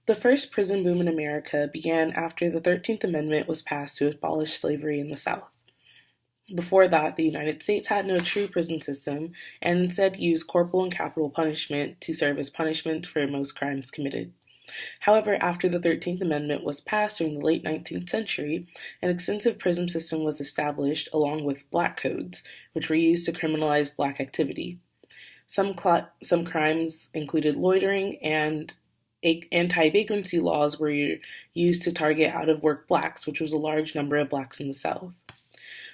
The first prison boom in America began after the 13th Amendment was passed to abolish slavery in the South. Before that, the United States had no true prison system and instead used corporal and capital punishment to serve as punishment for most crimes committed. However, after the 13th Amendment was passed during the late 19th century, an extensive prison system was established along with black codes, which were used to criminalize black activity. Some crimes included loitering, and anti-vagrancy laws were used to target out-of-work blacks, which was a large number of blacks in the South.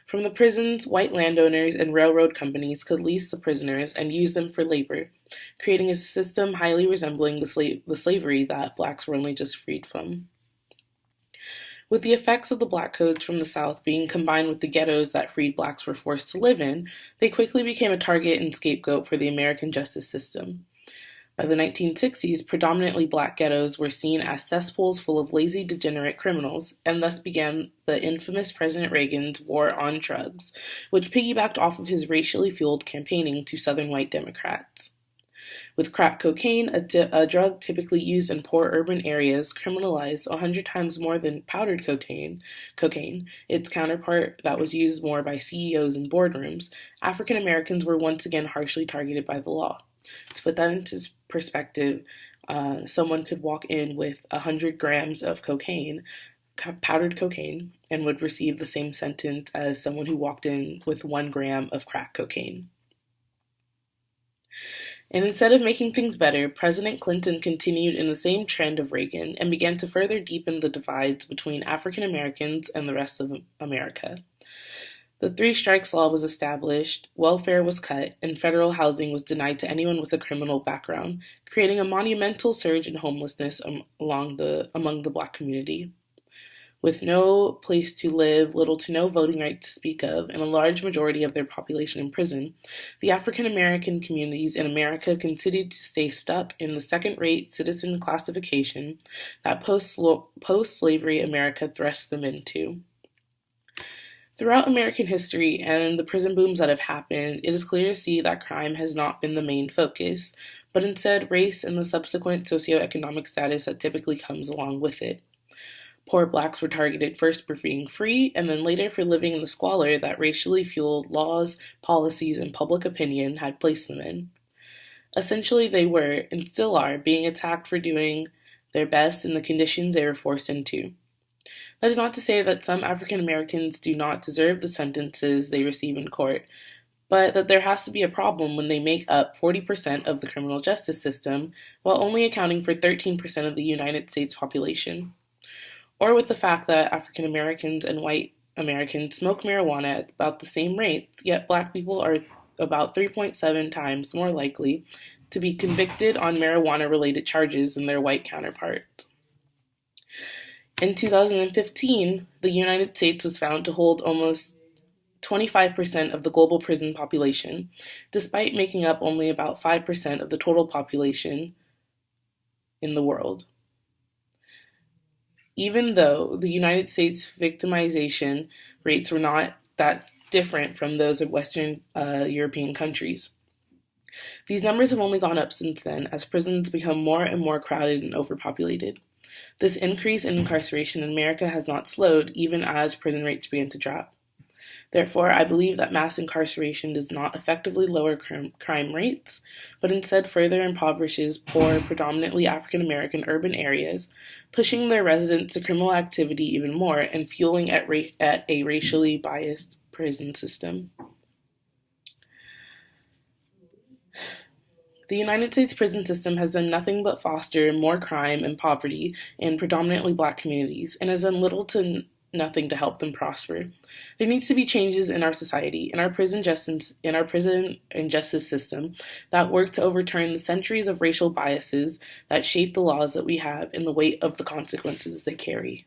From the prisons, white landowners and railroad companies could lease the prisoners and use them for labor, creating a system highly resembling the slavery that blacks were only just freed from. With the effects of the black codes from the South being combined with the ghettos that freed blacks were forced to live in, they quickly became a target and scapegoat for the American justice system. By the 1960s, predominantly black ghettos were seen as cesspools full of lazy, degenerate criminals, and thus began the infamous President Reagan's war on drugs, which piggybacked off of his racially fueled campaigning to Southern white Democrats. With crack cocaine, a drug typically used in poor urban areas, criminalized 100 times more than powdered cocaine, its counterpart that was used more by CEOs in boardrooms, African Americans were once again harshly targeted by the law. To put that into perspective, someone could walk in with 100 grams of cocaine, powdered cocaine, and would receive the same sentence as someone who walked in with 1 gram of crack cocaine. And instead of making things better, President Clinton continued in the same trend of Reagan and began to further deepen the divides between African Americans and the rest of America. The Three Strikes Law was established, welfare was cut, and federal housing was denied to anyone with a criminal background, creating a monumental surge in homelessness among the black community. With no place to live, little to no voting rights to speak of, and a large majority of their population in prison, the African American communities in America continued to stay stuck in the second-rate citizen classification that post-slavery America thrust them into. Throughout American history and the prison booms that have happened, it is clear to see that crime has not been the main focus, but instead race and the subsequent socioeconomic status that typically comes along with it. Poor blacks were targeted first for being free, and then later for living in the squalor that racially fueled laws, policies, and public opinion had placed them in. Essentially, they were, and still are, being attacked for doing their best in the conditions they were forced into. That is not to say that some African Americans do not deserve the sentences they receive in court, but that there has to be a problem when they make up 40% of the criminal justice system, while only accounting for 13% of the United States population. Or with the fact that African Americans and white Americans smoke marijuana at about the same rates, yet black people are about 3.7 times more likely to be convicted on marijuana-related charges than their white counterpart. In 2015, the United States was found to hold almost 25% of the global prison population, despite making up only about 5% of the total population in the world. Even though the United States victimization rates were not that different from those of Western European countries. These numbers have only gone up since then as prisons become more and more crowded and overpopulated. This increase in incarceration in America has not slowed, even as prison rates began to drop. Therefore, I believe that mass incarceration does not effectively lower crime rates, but instead further impoverishes poor, predominantly African American urban areas, pushing their residents to criminal activity even more and fueling at a racially biased prison system. The United States prison system has done nothing but foster more crime and poverty in predominantly black communities, and has done little to nothing to help them prosper. There needs to be changes in our society, in our prison and justice system that work to overturn the centuries of racial biases that shape the laws that we have and the weight of the consequences they carry.